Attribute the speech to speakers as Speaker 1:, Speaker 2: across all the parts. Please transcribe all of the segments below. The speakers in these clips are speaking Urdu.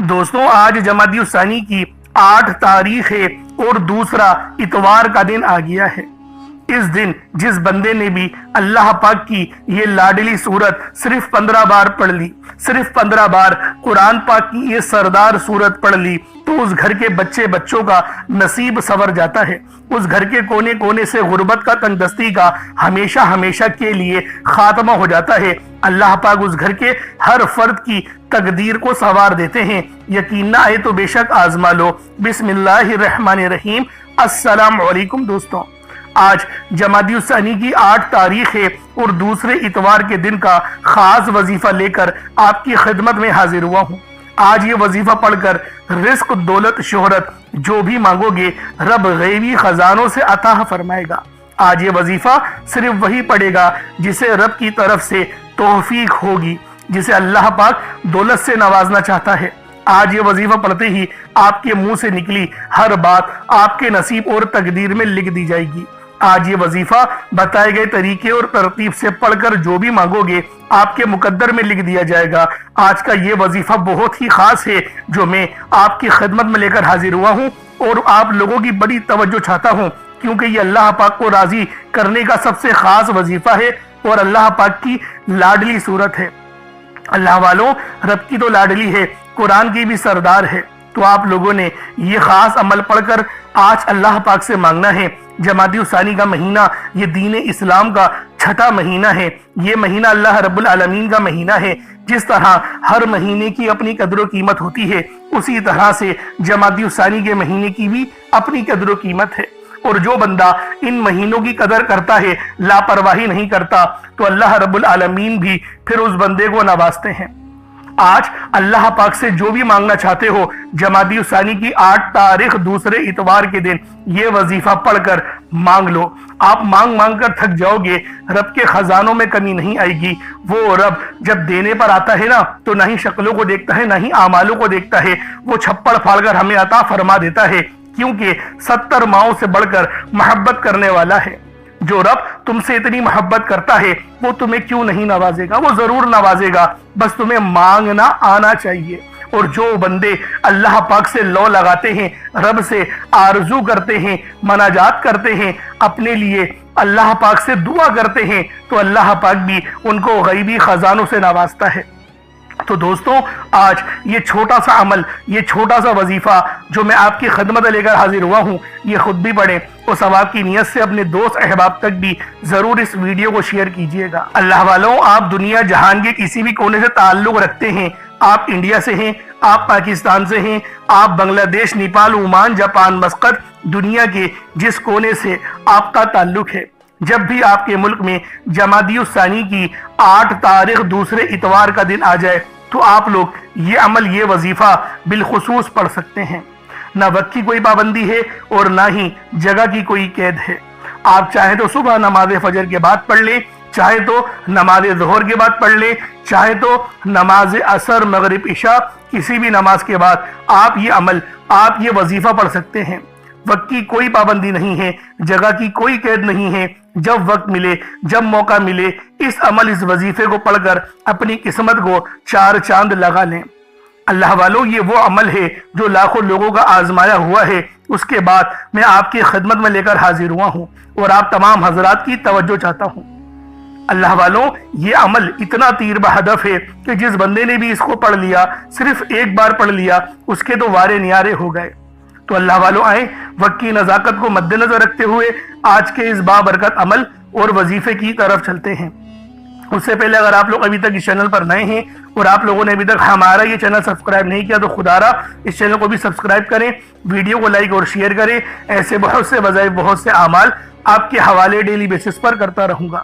Speaker 1: دوستوں آج جمادی الثانی کی 8 تاریخ ہے اور دوسرا اتوار کا دن آ گیا ہے۔ اس دن جس بندے نے بھی اللہ پاک کی یہ لاڈلی سورت صرف 15 بار پڑھ لی، صرف 15 بار قرآن پاک کی یہ سردار سورت پڑھ لی، تو اس گھر کے بچوں کا نصیب سنور جاتا ہے۔ اس گھر کے کونے کونے سے غربت کا، تنگ دستی کا ہمیشہ ہمیشہ کے لیے خاتمہ ہو جاتا ہے۔ اللہ پاک اس گھر کے ہر فرد کی تقدیر کو سنوار دیتے ہیں۔ یقین نہ آئے تو بے شک آزما لو۔ بسم اللہ الرحمن الرحیم۔ السلام علیکم دوستوں، آج جمادی الثانی کی 8 تاریخ ہے اور دوسرے اتوار کے دن کا خاص وظیفہ لے کر آپ کی خدمت میں حاضر ہوا ہوں۔ آج یہ وظیفہ پڑھ کر رزق، دولت، شہرت جو بھی مانگو گے رب غیبی خزانوں سے عطا فرمائے گا۔ آج یہ وظیفہ صرف وہی پڑھے گا جسے رب کی طرف سے توفیق ہوگی، جسے اللہ پاک دولت سے نوازنا چاہتا ہے۔ آج یہ وظیفہ پڑھتے ہی آپ کے منہ سے نکلی ہر بات آپ کے نصیب اور تقدیر میں لکھ دی جائے گی۔ آج یہ وظیفہ بتائے گئے طریقے اور ترتیب سے پڑھ کر جو بھی مانگو گے آپ کے مقدر میں لکھ دیا جائے گا۔ آج کا یہ وظیفہ بہت ہی خاص ہے جو میں آپ کی خدمت میں لے کر حاضر ہوا ہوں، اور آپ لوگوں کی بڑی توجہ چاہتا ہوں، کیونکہ یہ اللہ پاک کو راضی کرنے کا سب سے خاص وظیفہ ہے اور اللہ پاک کی لاڈلی صورت ہے۔ اللہ والوں، رب کی تو لاڈلی ہے، قرآن کی بھی سردار ہے، تو آپ لوگوں نے یہ خاص عمل پڑھ کر آج اللہ پاک سے مانگنا ہے۔ جمادی الثانی کا مہینہ یہ دین اسلام کا 6واں مہینہ ہے۔ یہ مہینہ اللہ رب العالمین کا مہینہ ہے۔ جس طرح ہر مہینے کی اپنی قدر و قیمت ہوتی ہے، اسی طرح سے جمادی الثانی کے مہینے کی بھی اپنی قدر و قیمت ہے، اور جو بندہ ان مہینوں کی قدر کرتا ہے، لاپرواہی نہیں کرتا، تو اللہ رب العالمین بھی پھر اس بندے کو نوازتے ہیں۔ آج اللہ پاک سے جو بھی مانگنا چاہتے ہو، جمادی الثانی کی 8 تاریخ دوسرے اتوار کے دن یہ وظیفہ پڑھ کر مانگ لو۔ آپ مانگ مانگ کر تھک جاؤ گے، رب کے خزانوں میں کمی نہیں آئے گی۔ وہ رب جب دینے پر آتا ہے نا، تو نہ ہی شکلوں کو دیکھتا ہے، نہ ہی اعمالوں کو دیکھتا ہے، وہ چھپڑ پھاڑ کر ہمیں عطا فرما دیتا ہے، کیونکہ 70 ماؤں سے بڑھ کر محبت کرنے والا ہے۔ جو رب تم سے اتنی محبت کرتا ہے وہ تمہیں کیوں نہیں نوازے گا؟ وہ ضرور نوازے گا، بس تمہیں مانگنا آنا چاہیے۔ اور جو بندے اللہ پاک سے لو لگاتے ہیں، رب سے آرزو کرتے ہیں، مناجات کرتے ہیں، اپنے لیے اللہ پاک سے دعا کرتے ہیں، تو اللہ پاک بھی ان کو غیبی خزانوں سے نوازتا ہے۔ تو دوستوں، آج یہ چھوٹا سا عمل، یہ چھوٹا سا وظیفہ جو میں آپ کی خدمت لے کر حاضر ہوا ہوں، یہ خود بھی پڑھیں اور ثواب کی نیت سے اپنے دوست احباب تک بھی ضرور اس ویڈیو کو شیئر کیجئے گا۔ اللہ والوں، آپ دنیا جہان کے کسی بھی کونے سے تعلق رکھتے ہیں، آپ انڈیا سے ہیں، آپ پاکستان سے ہیں، آپ بنگلہ دیش، نیپال، عمان، جاپان، مسقط، دنیا کے جس کونے سے آپ کا تعلق ہے، جب بھی آپ کے ملک میں جمادی الثانی کی 8 تاریخ دوسرے اتوار کا دن آ جائے، تو آپ لوگ یہ عمل، یہ وظیفہ بالخصوص پڑھ سکتے ہیں۔ نہ وقت کی کوئی پابندی ہے اور نہ ہی جگہ کی کوئی قید ہے۔ آپ چاہیں تو صبح نماز فجر کے بعد پڑھ لیں، چاہے تو نماز ظہر کے بعد پڑھ لیں، چاہے تو نماز عصر، مغرب، عشاء، کسی بھی نماز کے بعد آپ یہ عمل، آپ یہ وظیفہ پڑھ سکتے ہیں۔ وقت کی کوئی پابندی نہیں ہے، جگہ کی کوئی قید نہیں ہے۔ جب وقت ملے، جب موقع ملے، اس عمل، اس وظیفے کو پڑھ کر اپنی قسمت کو 4 چاند لگا لیں۔ اللہ والوں، یہ وہ عمل ہے جو لاکھوں لوگوں کا آزمایا ہوا ہے۔ اس کے بعد میں آپ کی خدمت میں لے کر حاضر ہوا ہوں اور آپ تمام حضرات کی توجہ چاہتا ہوں۔ اللہ والوں، یہ عمل اتنا تیر بہدف ہے کہ جس بندے نے بھی اس کو پڑھ لیا، صرف ایک بار پڑھ لیا، اس کے تو وارے نیارے ہو گئے۔ تو اللہ والوں، آئیں وقت کی نزاکت کو مد نظر رکھتے ہوئے آج کے اس بابرکت عمل اور وظیفے کی طرف چلتے ہیں۔ اس سے پہلے اگر آپ لوگ ابھی تک اس چینل پر نئے ہیں اور آپ لوگوں نے ابھی تک ہمارا یہ چینل سبسکرائب نہیں کیا، تو خدا را اس چینل کو بھی سبسکرائب کریں، ویڈیو کو لائک اور شیئر کریں۔ ایسے بہت سے وظائف، بہت سے اعمال آپ کے حوالے ڈیلی بیسس پر کرتا رہوں گا۔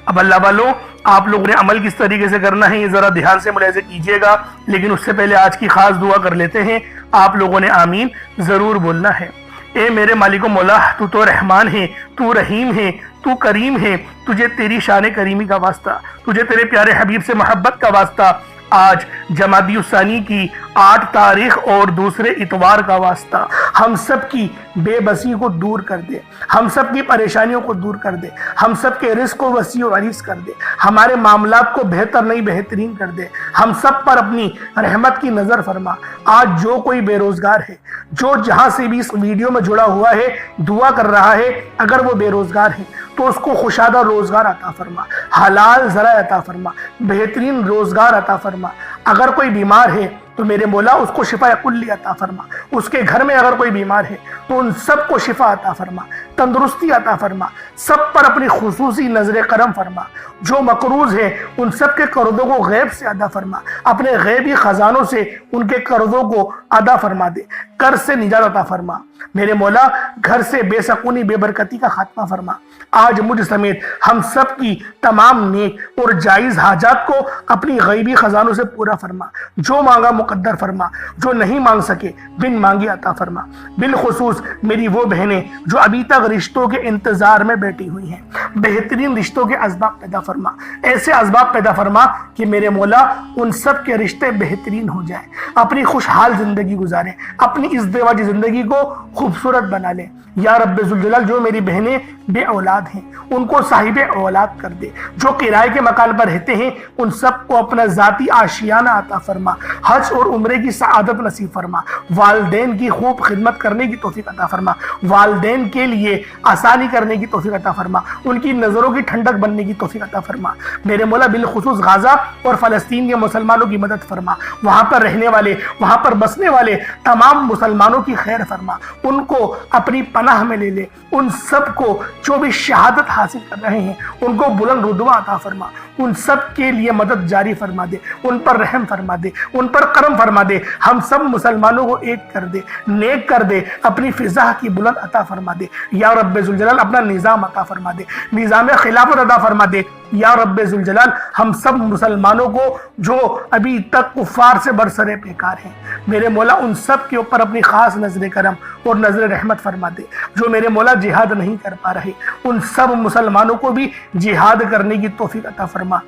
Speaker 1: اب اللہ والوں، آپ لوگوں نے عمل کس طریقے سے کرنا ہے یہ ذرا دھیان سے ملاحظہ کیجئے گا، لیکن اس سے پہلے آج کی خاص دعا کر لیتے ہیں۔ آپ لوگوں نے آمین ضرور بولنا ہے۔ اے میرے مالک و مولا، تو تو رحمان ہے، تو رحیم ہے، تو کریم ہے، تجھے تیری شان کریمی کا واسطہ، تجھے تیرے پیارے حبیب سے محبت کا واسطہ، آج جمادی الثانی کی 8 تاریخ اور دوسرے اتوار کا واسطہ ہم سب کی بے بسی کو دور کر دے، ہم سب کی پریشانیوں کو دور کر دے، ہم سب کے رزق کو وسیع و عریض کر دے، ہمارے معاملات کو بہتر نہیں بہترین کر دے، ہم سب پر اپنی رحمت کی نظر فرما۔ آج جو کوئی بے روزگار ہے، جو جہاں سے بھی اس ویڈیو میں جڑا ہوا ہے دعا کر رہا ہے، اگر وہ بے روزگار ہے تو اس کو خوشادہ روزگار عطا فرما، حلال ذرائع عطا فرما، بہترین روزگار عطا فرما۔ اگر کوئی بیمار ہے تو میرے مولا اس کو شفا کلی عطا فرما، اس کے گھر میں اگر کوئی بیمار ہے تو ان سب کو شفا عطا فرما، تندرستی عطا فرما، سب پر اپنی خصوصی نظر کرم فرما۔ جو مقروض ہے ان سب کے قرضوں کو غیب سے ادا فرما، اپنے غیبی خزانوں سے ان کے قرضوں کو ادا فرما دے، قرض سے نجات عطا فرما۔ میرے مولا گھر سے بے سکونی بے برکتی کا خاتمہ فرما۔ آج مجھ سمیت ہم سب کی تمام نیک اور جائز حاجات کو اپنی غیبی خزانوں سے پورا فرما، جو مانگا مقدر فرما، جو نہیں مانگ سکے بن مانگی عطا فرما۔ بالخصوص میری وہ بہنیں جو ابھی تک رشتوں کے انتظار میں بیٹھی ہوئی ہیں، بہترین رشتوں کے اسباب پیدا فرما، ایسے اسباب پیدا فرما کہ میرے مولا ان سب کے رشتے بہترین ہو جائیں، اپنی خوشحال زندگی گزاریں، اپنی ازدواجی زندگی کو خوبصورت بنا لیں۔ یا رب ذوالجلال جو میری بہنیں بے اولاد ہیں ان کو صاحب اولاد کر دے، جو کرائے کے مکان پر رہتے ہیں ان سب کو اپنا ذاتی آشیانہ عطا فرما، حج اور عمرے کی سعادت نصیب فرما، والدین کی خوب خدمت کرنے کی توفیق عطا فرما، والدین کے لیے آسانی کرنے کی توفیق عطا فرما، ان کی نظروں کی ٹھنڈک بننے کی توفیق عطا فرما۔ میرے مولا بالخصوص غزہ اور فلسطین کے مسلمانوں کی مدد فرما، وہاں پر رہنے والے، وہاں پر بسنے والے تمام مسلمانوں کی خیر فرما، ان کو اپنی پناہ میں لے لے، ان سب کو جو بھی شہادت حاصل کر رہے ہیں ان کو بلند رتبہ عطا فرما، ان سب کے لیے مدد جاری فرما دے، ان پر رحم فرما دے، ان پر کرم فرما دے، ہم سب مسلمانوں کو ایک کر دے، نیک کر دے، اپنی فضا کی بلند عطا فرما دے۔ یا رب ذوالجلال اپنا نظام عطا فرما دے، نظام خلافت عطا فرما دے۔ یا رب ذوالجلال ہم سب مسلمانوں کو جو ابھی تک کفار سے برسرے پیکار ہیں میرے مولا ان سب کے اوپر اپنی خاص نظر کرم اور نظر رحمت فرما دے۔ جو میرے مولا جہاد نہیں کر پا رہے ان سب مسلمانوں کو بھی جہاد کرنے کی توفیق عطا فرما،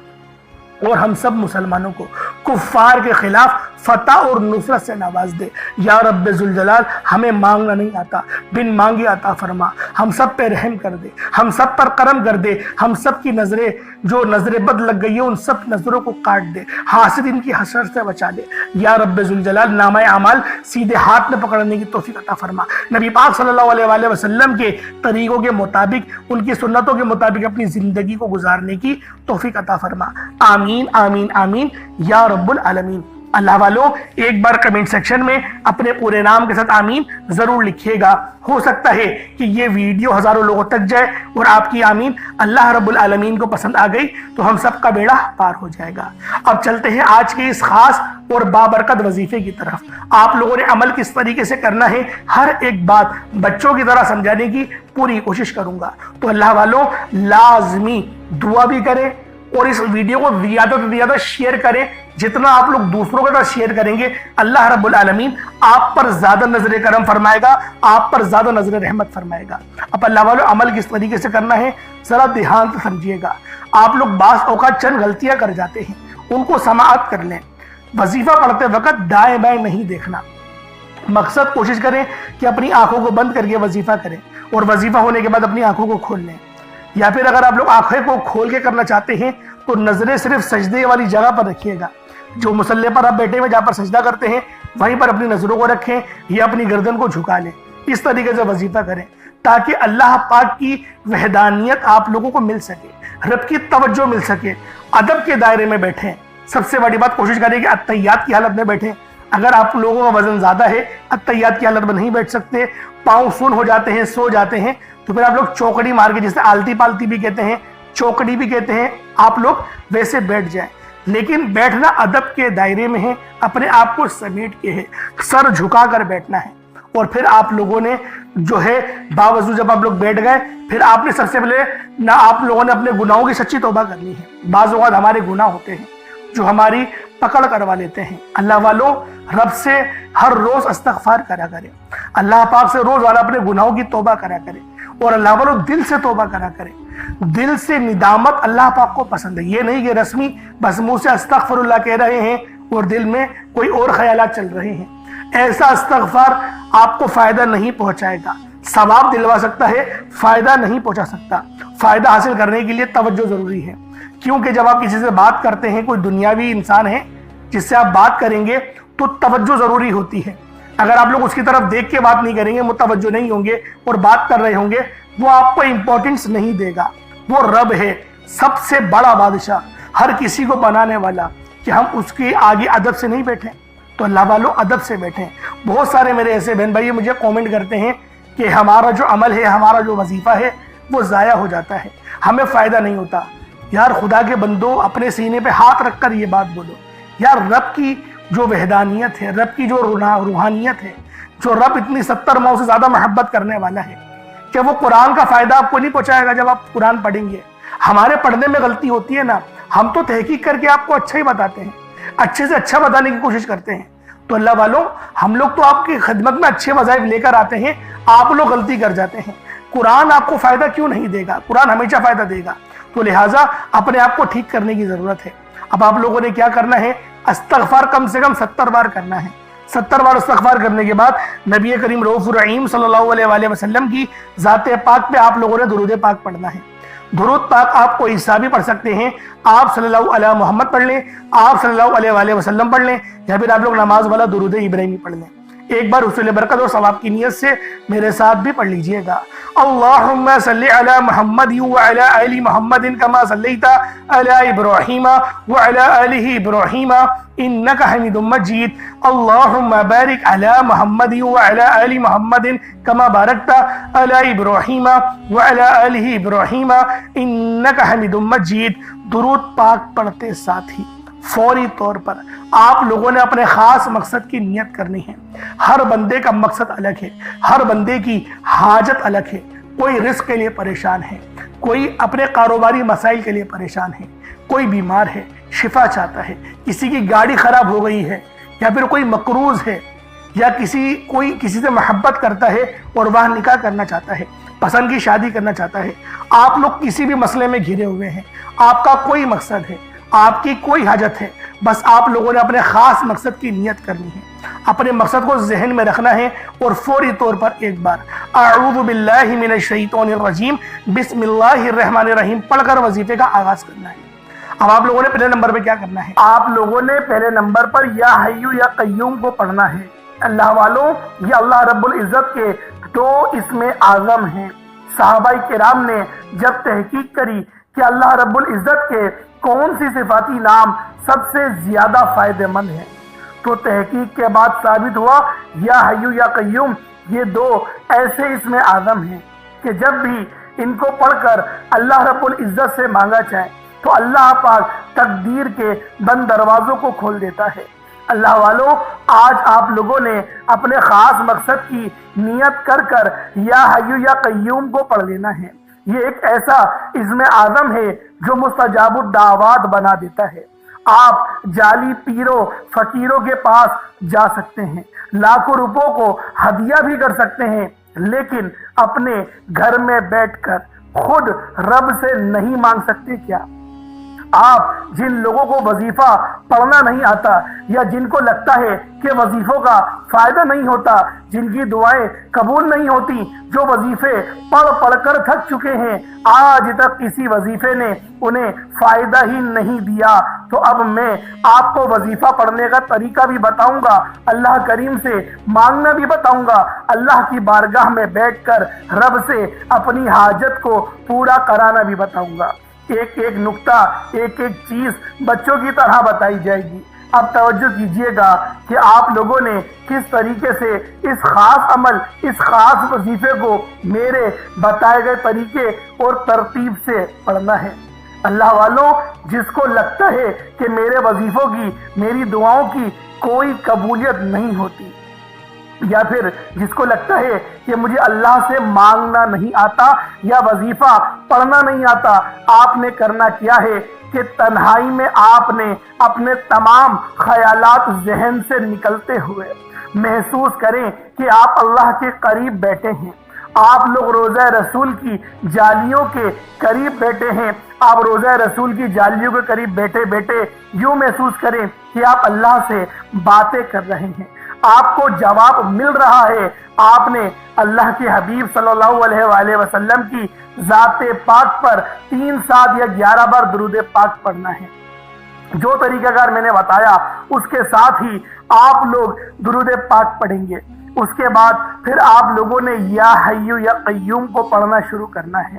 Speaker 1: اور ہم سب مسلمانوں کو کفار کے خلاف فتح اور نصرت سے نواز دے۔ یا رب ذوالجلال ہمیں مانگنا نہیں آتا، بن مانگے عطا فرما، ہم سب پہ رحم کر دے، ہم سب پر کرم کر دے، ہم سب کی نظریں جو نظر بد لگ گئی ہے ان سب نظروں کو کاٹ دے، حاسد ان کی حسرت سے بچا دے۔ یا رب ذوالجلال نامہ اعمال سیدھے ہاتھ میں پکڑنے کی توفیق عطا فرما، نبی پاک صلی اللہ علیہ وآلہ وسلم کے طریقوں کے مطابق، ان کی سنتوں کے مطابق اپنی زندگی کو گزارنے کی توفیق عطا فرما۔ آمین آمین آمین یا رب العالمین۔ اللہ والوں ایک بار کمنٹ سیکشن میں اپنے پورے نام کے ساتھ آمین ضرور لکھیے گا، ہو سکتا ہے کہ یہ ویڈیو ہزاروں لوگوں تک جائے اور آپ کی آمین اللہ رب العالمین کو پسند آ گئی تو ہم سب کا بیڑا پار ہو جائے گا۔ اب چلتے ہیں آج کے اس خاص اور بابرکت وظیفے کی طرف۔ آپ لوگوں نے عمل کس طریقے سے کرنا ہے ہر ایک بات بچوں کی طرح سمجھانے کی پوری کوشش کروں گا، تو اللہ والوں لازمی دعا بھی کریں اور اس ویڈیو کو زیادہ سے زیادہ شیئر کریں۔ جتنا آپ لوگ دوسروں کے ساتھ شیئر کریں گے اللہ رب العالمین آپ پر زیادہ نظر کرم فرمائے گا، آپ پر زیادہ نظر رحمت فرمائے گا۔ اب اللہ والوں عمل کس طریقے سے کرنا ہے ذرا دھیان سے سمجھیے گا۔ آپ لوگ بعض اوقات چند غلطیاں کر جاتے ہیں، ان کو سماعت کر لیں۔ وظیفہ پڑھتے وقت دائیں بائیں نہیں دیکھنا، مقصد کوشش کریں کہ اپنی آنکھوں کو بند کر کے وظیفہ کریں اور وظیفہ ہونے کے بعد اپنی آنکھوں کو کھول لیں، یا پھر اگر آپ لوگ آنکھیں کو کھول کے کرنا چاہتے ہیں تو نظریں صرف سجدے والی جگہ پر رکھیے گا، جو مصلی پر آپ بیٹھے ہوئے جہاں پر سجدہ کرتے ہیں وہیں پر اپنی نظروں کو رکھیں یا اپنی گردن کو جھکا لیں۔ اس طریقے سے وظیفہ کریں تاکہ اللہ پاک کی وحدانیت آپ لوگوں کو مل سکے، رب کی توجہ مل سکے، ادب کے دائرے میں بیٹھیں۔ سب سے بڑی بات کوشش کریں کہ اتحیات کی حالت میں بیٹھیں۔ اگر آپ لوگوں کا وزن زیادہ ہے اتحیات کی حالت میں نہیں بیٹھ سکتے، پاؤں سن ہو جاتے ہیں، سو جاتے ہیں، تو پھر آپ لوگ چوکڑی مار کے، جسے آلتی پالتی بھی کہتے ہیں، چوکڑی بھی کہتے ہیں، آپ لوگ ویسے بیٹھ جائیں۔ لیکن بیٹھنا ادب کے دائرے میں ہے، اپنے آپ کو سمیٹ کے ہے، سر جھکا کر بیٹھنا ہے۔ اور پھر آپ لوگوں نے جو ہے باوضو جب آپ لوگ بیٹھ گئے پھر آپ نے سب سے پہلے نہ آپ لوگوں نے اپنے گناہوں کی سچی توبہ کرنی ہے۔ بعض اوقات ہمارے گناہ ہوتے ہیں جو ہماری پکڑ کروا لیتے ہیں۔ اللہ والوں رب سے ہر روز استغفار کرا کرے، اللہ پاک سے روز والا اپنے گناہوں کی توبہ کرا کرے، اور اللہ والوں دل سے توبہ کرا کرے۔ دل سے ندامت اللہ پاک کو پسند ہے، یہ نہیں کہ رسمی بس منہ سے استغفر اللہ کہہ رہے ہیں اور دل میں کوئی اور خیالات چل رہے ہیں۔ ایسا استغفار آپ کو فائدہ نہیں پہنچائے گا، ثواب دلوا سکتا ہے، فائدہ نہیں پہنچا سکتا۔ فائدہ حاصل کرنے کے لیے توجہ ضروری ہے، کیونکہ جب آپ کسی سے بات کرتے ہیں، کوئی دنیاوی انسان ہے جس سے آپ بات کریں گے تو توجہ ضروری ہوتی ہے۔ اگر آپ لوگ اس کی طرف دیکھ کے بات نہیں کریں گے، متوجہ نہیں ہوں گے اور بات کر رہے ہوں گے، وہ آپ کو امپورٹنس نہیں دے گا۔ وہ رب ہے، سب سے بڑا بادشاہ، ہر کسی کو بنانے والا، کہ ہم اس کے آگے ادب سے نہیں بیٹھیں۔ تو اللہ والوں ادب سے بیٹھیں۔ بہت سارے میرے ایسے بہن بھائی مجھے کومنٹ کرتے ہیں کہ ہمارا جو عمل ہے، ہمارا جو وظیفہ ہے وہ ضائع ہو جاتا ہے، ہمیں فائدہ نہیں ہوتا۔ یار خدا کے بندو، اپنے سینے پہ ہاتھ رکھ کر یہ بات بولو، یار رب کی جو وحدانیت ہے، رب کی جو روحانیت ہے، جو رب اتنی 70 ماؤں سے زیادہ محبت کرنے والا ہے، کہ وہ قرآن کا فائدہ آپ کو نہیں پہنچائے گا جب آپ قرآن پڑھیں گے۔ ہمارے پڑھنے میں غلطی ہوتی ہے نا، ہم تو تحقیق کر کے آپ کو اچھا ہی بتاتے ہیں، اچھے سے اچھا بتانے کی کوشش کرتے ہیں۔ تو اللہ والوں، ہم لوگ تو آپ کی خدمت میں اچھے وظائف لے کر آتے ہیں، آپ لوگ غلطی کر جاتے ہیں۔ قرآن آپ کو فائدہ کیوں نہیں دے گا؟ قرآن ہمیشہ فائدہ دے گا۔ تو لہٰذا اپنے آپ کو ٹھیک کرنے کی ضرورت ہے۔ اب آپ لوگوں نے کیا کرنا ہے؟ استغفار کم سے کم 70 بار کرنا ہے۔ 70 بار استغفار کرنے کے بعد نبی کریم رؤوف الرحیم صلی اللہ علیہ وآلہ وسلم کی ذات پاک پہ آپ لوگوں نے درود پاک پڑھنا ہے۔ درود پاک آپ کو عیسیٰ بھی پڑھ سکتے ہیں، آپ صلی اللہ علیہ محمد پڑھ لیں، آپ صلی اللہ علیہ وآلہ وسلم پڑھ لیں، یا پھر آپ لوگ نماز والا درود ابراہیمی پڑھ لیں۔ ایک بار حصول برکت اور ثواب کی نیت سے میرے ساتھ بھی پڑھ لیجئے گا۔ اللہم صلی علی محمد وعلی آل محمد کما صلیت علی ابراہیم وعلی آل ابراہیم انک حمید مجید۔ اللہم بارک علی محمد وعلی آل محمد کما بارکت علی ابراہیم وعلی آل ابراہیم انک حمید مجید۔ درود پاک پڑھتے ساتھ ہی فوری طور پر آپ لوگوں نے اپنے خاص مقصد کی نیت کرنی ہے۔ ہر بندے کا مقصد الگ ہے، ہر بندے کی حاجت الگ ہے۔ کوئی رزق کے لیے پریشان ہے، کوئی اپنے کاروباری مسائل کے لیے پریشان ہے، کوئی بیمار ہے، شفا چاہتا ہے، کسی کی گاڑی خراب ہو گئی ہے، یا پھر کوئی مقروض ہے، یا کوئی کسی سے محبت کرتا ہے اور وہ نکاح کرنا چاہتا ہے، پسند کی شادی کرنا چاہتا ہے۔ آپ لوگ کسی بھی مسئلے میں گھرے ہوئے ہیں، آپ کا کوئی مقصد ہے، آپ کی کوئی حاجت ہے، بس آپ لوگوں نے اپنے خاص مقصد کی نیت کرنی ہے، اپنے مقصد کو ذہن میں رکھنا ہے، اور فوری طور پر ایک بار اعوذ باللہ من الشیطان الرجیم بسم اللہ الرحمن الرحیم پڑھ کر وظیفے کا آغاز کرنا ہے۔ اب آپ لوگوں نے پہلے نمبر پہ کیا کرنا ہے؟ آپ لوگوں نے پہلے نمبر پر یا حیو یا قیوم کو پڑھنا ہے۔ اللہ والوں، یہ اللہ رب العزت کے 2 اسم اعظم ہیں۔ صحابہ کرام نے جب تحقیق کری کہ اللہ رب العزت کے کون سی صفاتی نام سب سے زیادہ فائدہ مند ہیں، تو تحقیق کے بعد ثابت ہوا یا حیو یا قیوم یہ 2 ایسے اسم اعظم ہیں کہ جب بھی ان کو پڑھ کر اللہ رب العزت سے مانگا جائے تو اللہ پاک تقدیر کے بند دروازوں کو کھول دیتا ہے۔ اللہ والوں، آج آپ لوگوں نے اپنے خاص مقصد کی نیت کر کر یا حیو یا قیوم کو پڑھ لینا ہے۔ یہ ایک ایسا اسم اعظم ہے جو مستجاب الدعوات بنا دیتا ہے۔ آپ جعلی پیروں فقیروں کے پاس جا سکتے ہیں، لاکھوں روپوں کو ہدیہ بھی کر سکتے ہیں، لیکن اپنے گھر میں بیٹھ کر خود رب سے نہیں مانگ سکتے کیا؟ آپ جن لوگوں کو وظیفہ پڑھنا نہیں آتا، یا جن کو لگتا ہے کہ وظیفوں کا فائدہ نہیں ہوتا، جن کی دعائیں قبول نہیں ہوتی، جو وظیفے پڑھ کر تھک چکے ہیں، آج تک کسی وظیفے نے انہیں فائدہ ہی نہیں دیا، تو اب میں آپ کو وظیفہ پڑھنے کا طریقہ بھی بتاؤں گا، اللہ کریم سے مانگنا بھی بتاؤں گا، اللہ کی بارگاہ میں بیٹھ کر رب سے اپنی حاجت کو پورا کرانا بھی بتاؤں گا۔ ایک ایک نقطہ، ایک ایک چیز بچوں کی طرح بتائی جائے گی۔ اب توجہ کیجئے گا کہ آپ لوگوں نے کس طریقے سے اس خاص عمل، اس خاص وظیفے کو میرے بتائے گئے طریقے اور ترتیب سے پڑھنا ہے۔ اللہ والوں، جس کو لگتا ہے کہ میرے وظیفوں کی، میری دعاؤں کی کوئی قبولیت نہیں ہوتی، یا پھر جس کو لگتا ہے کہ مجھے اللہ سے مانگنا نہیں آتا یا وظیفہ پڑھنا نہیں آتا، آپ نے کرنا کیا ہے کہ تنہائی میں آپ نے اپنے تمام خیالات ذہن سے نکلتے ہوئے محسوس کریں کہ آپ اللہ کے قریب بیٹھے ہیں، آپ لوگ روزہ رسول کی جالیوں کے قریب بیٹھے ہیں، آپ روزہ رسول کی جالیوں کے قریب بیٹھے بیٹھے یوں محسوس کریں کہ آپ اللہ سے باتیں کر رہے ہیں، آپ کو جواب مل رہا ہے۔ آپ نے اللہ کے حبیب صلی اللہ علیہ وآلہ وسلم کی ذات پاک پر 3 7 یا 11 بار درود پاک پڑھنا ہے۔ جو طریقہ کار میں نے بتایا اس کے ساتھ ہی آپ لوگ درود پاک پڑھیں گے۔ اس کے بعد پھر آپ لوگوں نے یا حی یا قیوم کو پڑھنا شروع کرنا ہے۔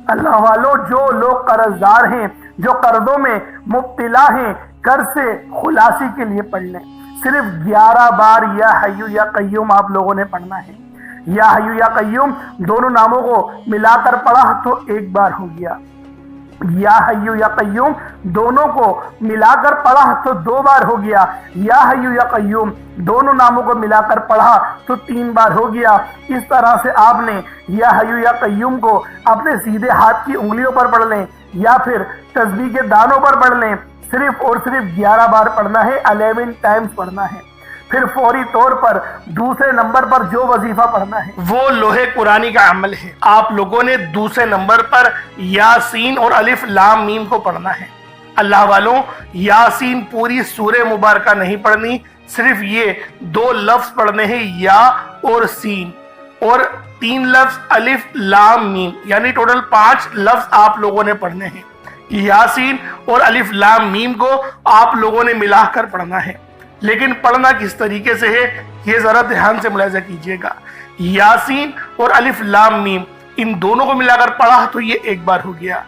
Speaker 1: اللہ والو، جو لوگ قرض دار ہیں، جو قرضوں میں مبتلا ہیں، قرض سے خلاصی کے لیے پڑھ لیں۔ صرف 11 بار یا حی یا قیوم آپ لوگوں نے پڑھنا ہے۔ یا حی یا قیوم دونوں ناموں کو ملا کر پڑھا تو 1 بار ہو گیا، یا حی یا قیوم دونوں کو ملا کر پڑھا تو 2 بار ہو گیا، یا حی یا قیوم دونوں ناموں کو ملا کر پڑھا تو 3 بار ہو گیا۔ اس طرح سے آپ نے یا حی یا قیوم کو اپنے سیدھے ہاتھ کی انگلیوں پر پڑھ لیں یا پھر تسبیح کے دانوں پر پڑھ لیں، صرف اور صرف 11 بار پڑھنا ہے، 11 ٹائمز پڑھنا ہے۔ پھر فوری طور پر دوسرے نمبر پر جو وظیفہ پڑھنا ہے وہ لوح قرآنی کا عمل ہے۔ آپ لوگوں نے دوسرے نمبر پر یاسین اور الف لام میم کو پڑھنا ہے۔ اللہ والوں، یاسین پوری سورہ مبارکہ نہیں پڑھنی، صرف یہ 2 لفظ پڑھنے ہیں، یا اور سین، اور 3 لفظ الف لام میم، یعنی ٹوٹل 5 لفظ آپ لوگوں نے پڑھنے ہیں۔ یاسین اور الف لام میم کو آپ لوگوں نے ملا کر پڑھنا ہے، لیکن پڑھنا کس طریقے سے ہے یہ ذرا دھیان سے ملاحظہ کیجئے گا۔ یاسین اور الف لام میم ان دونوں کو ملا کر پڑھا تو یہ 1 بار ہو گیا،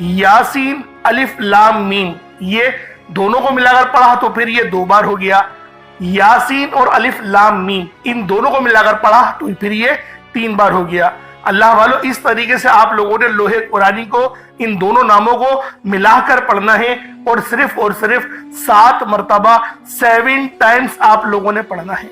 Speaker 1: یاسین الف لام میم یہ دونوں کو ملا کر پڑھا تو پھر یہ 2 بار ہو گیا، یاسین اور الف لام میم ان دونوں کو ملا کر پڑھا تو پھر یہ 3 بار ہو گیا۔ اللہ والو، اس طریقے سے آپ لوگوں نے لوح قرآنی کو ان دونوں ناموں کو ملا کر پڑھنا ہے، اور صرف 7 مرتبہ 7 ٹائمز آپ لوگوں نے پڑھنا ہے۔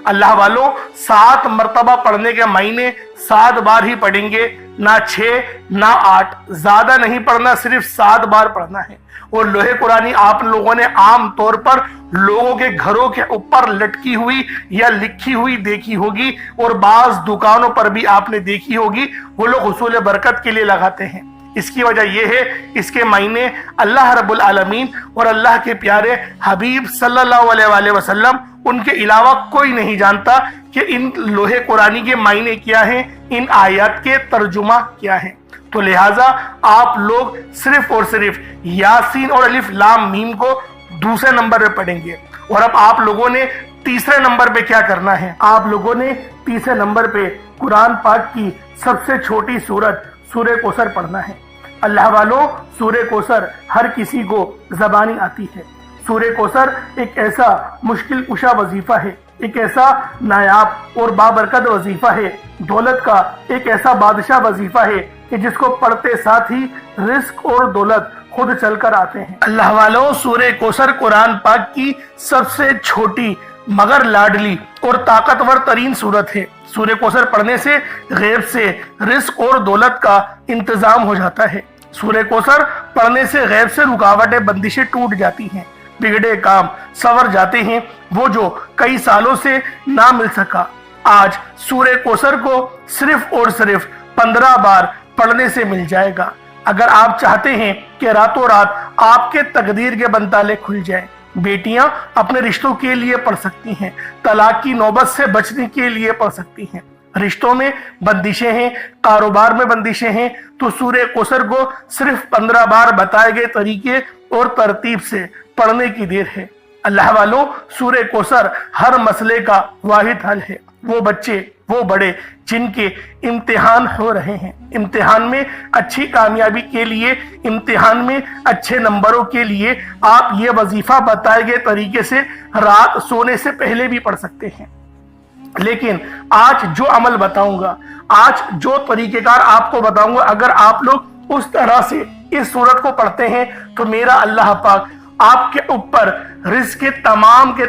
Speaker 1: اللہ والو، 7 مرتبہ پڑھنے کے معنی 7 بار ہی پڑھیں گے، نہ 6 نہ 8، زیادہ نہیں پڑھنا، صرف 7 بار پڑھنا ہے۔ اور لوح قرآنی آپ لوگوں نے عام طور پر لوگوں کے گھروں کے اوپر لٹکی ہوئی یا لکھی ہوئی دیکھی ہوگی، اور بعض دکانوں پر بھی آپ نے دیکھی ہوگی، وہ لوگ حصول برکت کے لیے لگاتے ہیں۔ اس کی وجہ یہ ہے، اس کے معنی اللہ رب العالمین اور اللہ کے پیارے حبیب صلی اللہ علیہ وآلہ وسلم ان کے علاوہ کوئی نہیں جانتا کہ ان لوح قرآنی کے معنی کیا ہیں، ان آیات کے ترجمہ کیا ہیں۔ تو لہٰذا آپ لوگ صرف اور صرف یاسین اور الف لام میم کو دوسرے نمبر پہ پڑھیں گے۔ اور اب آپ لوگوں نے تیسرے نمبر پہ کیا کرنا ہے؟ آپ لوگوں نے تیسرے نمبر پہ قرآن پاک کی سب سے چھوٹی سورت سورہ کوثر پڑھنا ہے۔ اللہ والوں، سورہ کوثر ہر کسی کو زبانی آتی ہے۔ سورہ کوثر ایک ایسا مشکل کشا وظیفہ ہے، ایک ایسا نایاب اور بابرکت وظیفہ ہے، دولت کا ایک ایسا بادشاہ وظیفہ ہے کہ جس کو پڑھتے ساتھ ہی رزق اور دولت خود چل کر آتے ہیں۔ اللہ والوں، سورہ کوثر قرآن پاک کی سب سے چھوٹی مگر لاڈلی اور طاقتور ترین سورت ہے۔ سورہ کوثر پڑھنے سے غیب سے رزق اور دولت کا انتظام ہو جاتا ہے۔ سورہ کوثر پڑھنے سے غیب سے رکاوٹیں بندشیں ٹوٹ جاتی ہیں، بگڑے کام سنور جاتے ہیں، وہ جو کئی سالوں سے نہ مل سکا آج سورہ کوثر کو صرف اور صرف 15 بار پڑھنے سے مل جائے گا۔ اگر آپ چاہتے ہیں کہ راتوں رات آپ کے تقدیر کے بنتالے کھل جائیں، بیٹیاں اپنے رشتوں کے لیے پڑھ سکتی ہیں، طلاق کی نوبت سے بچنے کے لیے پڑھ سکتی ہیں، رشتوں میں بندشیں ہیں، کاروبار میں بندشیں ہیں، تو سورہ کوثر کو صرف 15 بار بتائے گئے طریقے اور ترتیب سے پڑھنے کی دیر ہے۔ اللہ والوں، سورہ کوثر ہر مسئلے کا واحد حل ہے۔ وہ بچے، وہ بڑے جن کے امتحان ہو رہے ہیں، امتحان میں اچھی کامیابی کے لیے، امتحان میں اچھے نمبروں کے لیے آپ یہ وظیفہ بتائے گئے طریقے سے رات سونے سے پہلے بھی پڑھ سکتے ہیں۔ لیکن آج جو عمل بتاؤں گا، آج جو طریقہ کار آپ کو بتاؤں گا، اگر آپ لوگ اس طرح سے اس سورت کو پڑھتے ہیں تو میرا اللہ پاک آپ کے اوپر رزق کے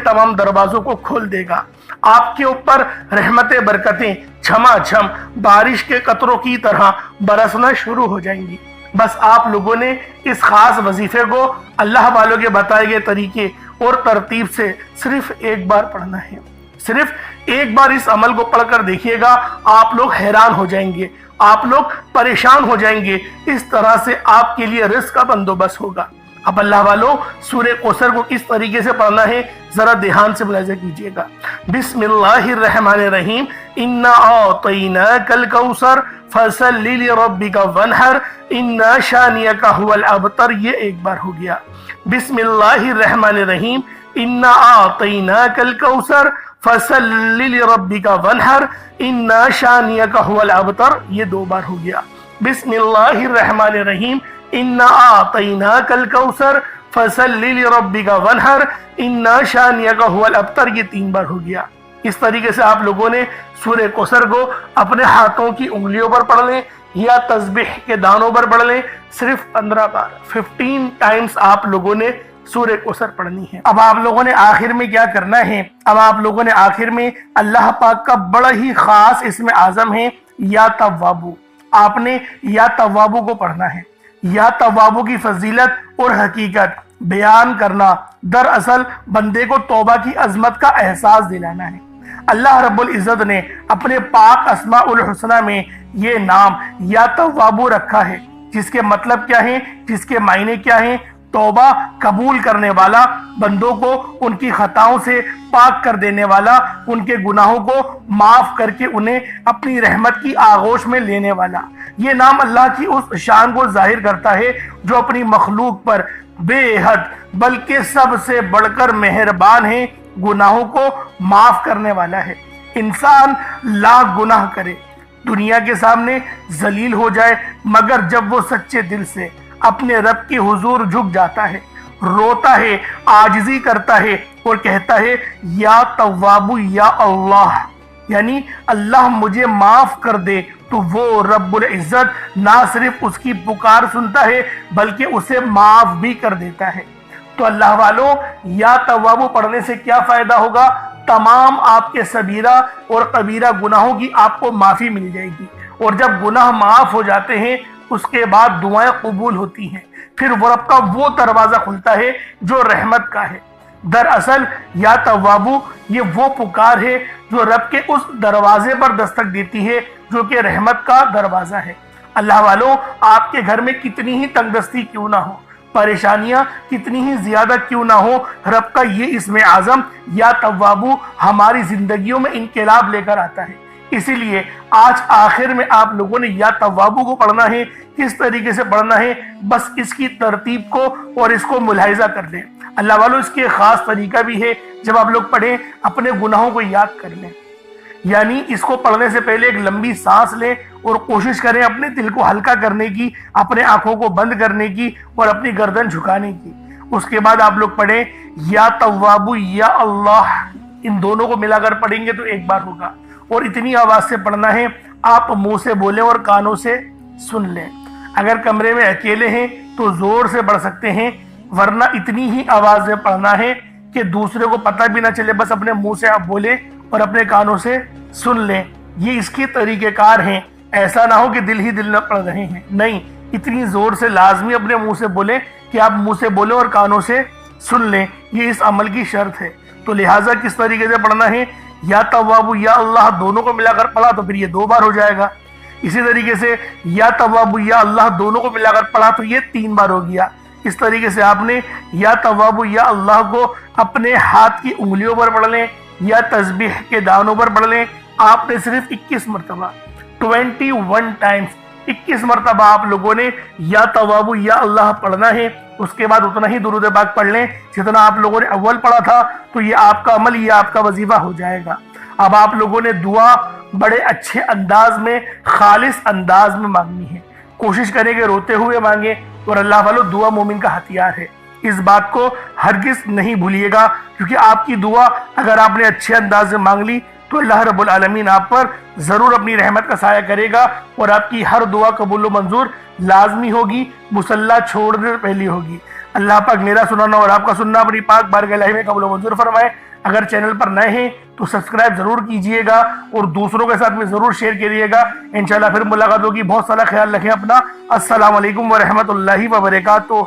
Speaker 1: تمام دروازوں کو کھول دے گا۔ آپ کے اوپر رحمت برکتیں جھما جھم بارش کے قطروں کی طرح برسنا شروع ہو جائیں گی۔ بس آپ لوگوں نے اس خاص وظیفے کو اللہ والوں کے بتائے گئے طریقے اور ترتیب سے صرف 1 بار پڑھنا ہے۔ صرف ایک بار اس عمل کو پڑھ کر دیکھیے گا، آپ لوگ حیران ہو جائیں گے، آپ لوگ پریشان ہو جائیں گے، اس طرح سے آپ کے لیے رزق کا بندوبست ہوگا۔ اب اللہ والوں، سورہ کوثر کو کس طریقے سے پڑھنا ہے ذرا دھیان سے ملاحظہ کیجیے گا۔ بسم اللہ الرحمن الرحیم، انا اعطیناک الکوثر فصل لربک وانحر ان شانئک هو الابتر، یہ ایک بار ہو گیا۔ بسم اللہ الرحمن الرحیم، انا اعطیناک الکوثر فصل لربک وانحر ان شانئک هو الابتر، یہ دو بار ہو گیا۔ بسم اللہ الرحمن الرحیم، انا اعطیناک الکوثر فصل لربک وانحر ان شانئک هو الابتر، یہ تین بار ہو گیا۔ اس طریقے سے آپ لوگوں نے سورہ کوثر کو اپنے ہاتھوں کی انگلیوں پر پڑھ لیں یا تسبیح کے دانوں پر پڑھ لیں، صرف 15 بار 15 ٹائمز آپ لوگوں نے سورہ کوثر پڑھنی ہے۔ اب آپ لوگوں نے آخر میں کیا کرنا ہے، اب آپ لوگوں نے آخر میں اللہ پاک کا بڑا ہی خاص اسم اعظم ہے یا توابو، آپ نے یا توابو کو پڑھنا ہے۔ یا توابو کی فضیلت اور حقیقت بیان کرنا دراصل بندے کو توبہ کی عظمت کا احساس دلانا ہے۔ اللہ رب العزت نے اپنے پاک اسماء الحسنہ میں یہ نام یا توابو رکھا ہے، جس کے مطلب کیا ہیں، جس کے معنی کیا ہیں؟ توبہ قبول کرنے والا، بندوں کو ان کی خطاؤں سے پاک کر دینے والا، ان کے گناہوں کو معاف کر کے انہیں اپنی رحمت کی آغوش میں لینے والا۔ یہ نام اللہ کی اس شان کو ظاہر کرتا ہے جو اپنی مخلوق پر بے حد بلکہ سب سے بڑھ کر مہربان ہے، گناہوں کو معاف کرنے والا ہے۔ انسان لاکھ گناہ کرے، دنیا کے سامنے ذلیل ہو جائے، مگر جب وہ سچے دل سے اپنے رب کے حضور جھک جاتا ہے، روتا ہے، عاجزی کرتا ہے اور کہتا ہے یا توابو یا اللہ، یعنی اللہ مجھے معاف کر دے، تو وہ رب العزت نہ صرف اس کی پکار سنتا ہے بلکہ اسے معاف بھی کر دیتا ہے۔ تو اللہ والوں، یا توابو پڑھنے سے کیا فائدہ ہوگا؟ تمام آپ کے صغیرہ اور کبیرہ گناہوں کی آپ کو معافی مل جائے گی، اور جب گناہ معاف ہو جاتے ہیں اس کے بعد دعائیں قبول ہوتی ہیں، پھر وہ رب کا وہ دروازہ کھلتا ہے جو رحمت کا ہے۔ دراصل یا توابو یہ وہ پکار ہے جو رب کے اس دروازے پر دستک دیتی ہے جو کہ رحمت کا دروازہ ہے۔ اللہ والوں، آپ کے گھر میں کتنی ہی تنگ دستی کیوں نہ ہو، پریشانیاں کتنی ہی زیادہ کیوں نہ ہو، رب کا یہ اسم اعظم یا توابو ہماری زندگیوں میں انقلاب لے کر آتا ہے۔ اسی لیے آج آخر میں آپ لوگوں نے یا توابو کو پڑھنا ہے۔ کس طریقے سے پڑھنا ہے، بس اس کی ترتیب کو اور اس کو ملاحظہ کر لیں۔ اللہ والوں، اس کے خاص طریقہ بھی ہے، جب آپ لوگ پڑھیں اپنے گناہوں کو یاد کر لیں، یعنی اس کو پڑھنے سے پہلے ایک لمبی سانس لیں اور کوشش کریں اپنے دل کو ہلکا کرنے کی، اپنے آنکھوں کو بند کرنے کی اور اپنی گردن جھکانے کی۔ اس کے بعد آپ لوگ پڑھیں یا توابو یا اللہ، ان دونوں کو ملا کر پڑھیں گے تو ایک بار ہوگا، اور اتنی آواز سے پڑھنا ہے آپ منہ سے بولیں اور کانوں سے سن لیں۔ اگر کمرے میں اکیلے ہیں تو زور سے پڑھ سکتے ہیں، ورنہ اتنی ہی آواز میں پڑھنا ہے کہ دوسرے کو پتہ بھی نہ چلے، بس اپنے منہ سے آپ بولیں اور اپنے کانوں سے سن لیں۔ یہ اس کے طریقہ کار ہیں، ایسا نہ ہو کہ دل ہی دل نہ پڑھ رہے ہیں، نہیں، اتنی زور سے لازمی اپنے منہ سے بولیں کہ آپ منہ سے بولیں اور کانوں سے سن لیں، یہ اس عمل کی شرط ہے۔ تو لہٰذا کس طریقے سے پڑھنا ہے، یا توابو یا اللہ دونوں کو ملا کر پڑھا تو پھر یہ دو بار ہو جائے گا، اسی طریقے سے یا توابو یا اللہ دونوں کو ملا کر پڑھا تو یہ 3 بار ہو گیا۔ اس طریقے سے آپ نے یا توابو یا اللہ کو اپنے ہاتھ کی انگلیوں پر پڑھ لیں یا تسبیح کے دانوں پر پڑھ لیں۔ آپ نے صرف 21 مرتبہ 21 ٹائمز 21 مرتبہ آپ لوگوں نے یا توابو یا اللہ پڑھنا ہے۔ اس کے بعد اتنا ہی درود پاک پڑھ لیں جتنا آپ لوگوں نے اول پڑھا تھا، تو یہ آپ کا عمل، یہ آپ کا وظیفہ ہو جائے گا۔ اب آپ لوگوں نے دعا بڑے اچھے انداز میں، خالص انداز میں مانگنی ہے، کوشش کریں کہ روتے ہوئے مانگیں، اور اللہ والو دعا مومن کا ہتھیار ہے، اس بات کو ہرگز نہیں بھولیے گا، کیونکہ آپ کی دعا اگر آپ نے اچھے انداز میں مانگ لی تو اللہ رب العالمین آپ پر ضرور اپنی رحمت کا سایہ کرے گا، اور آپ کی ہر دعا قبول و منظور لازمی ہوگی، مصلی چھوڑنے سے پہلی ہوگی۔ اللہ پاک میرا سنانا اور آپ کا سننا اپنی پاک بارگاہ الہی میں قبول و منظور فرمائے۔ اگر چینل پر نئے ہیں تو سبسکرائب ضرور کیجئے گا اور دوسروں کے ساتھ میں ضرور شیئر کیجئے گا۔ انشاءاللہ پھر ملاقات ہوگی، بہت سارا خیال رکھیں اپنا۔ السلام علیکم ورحمۃ اللہ وبرکاتہ۔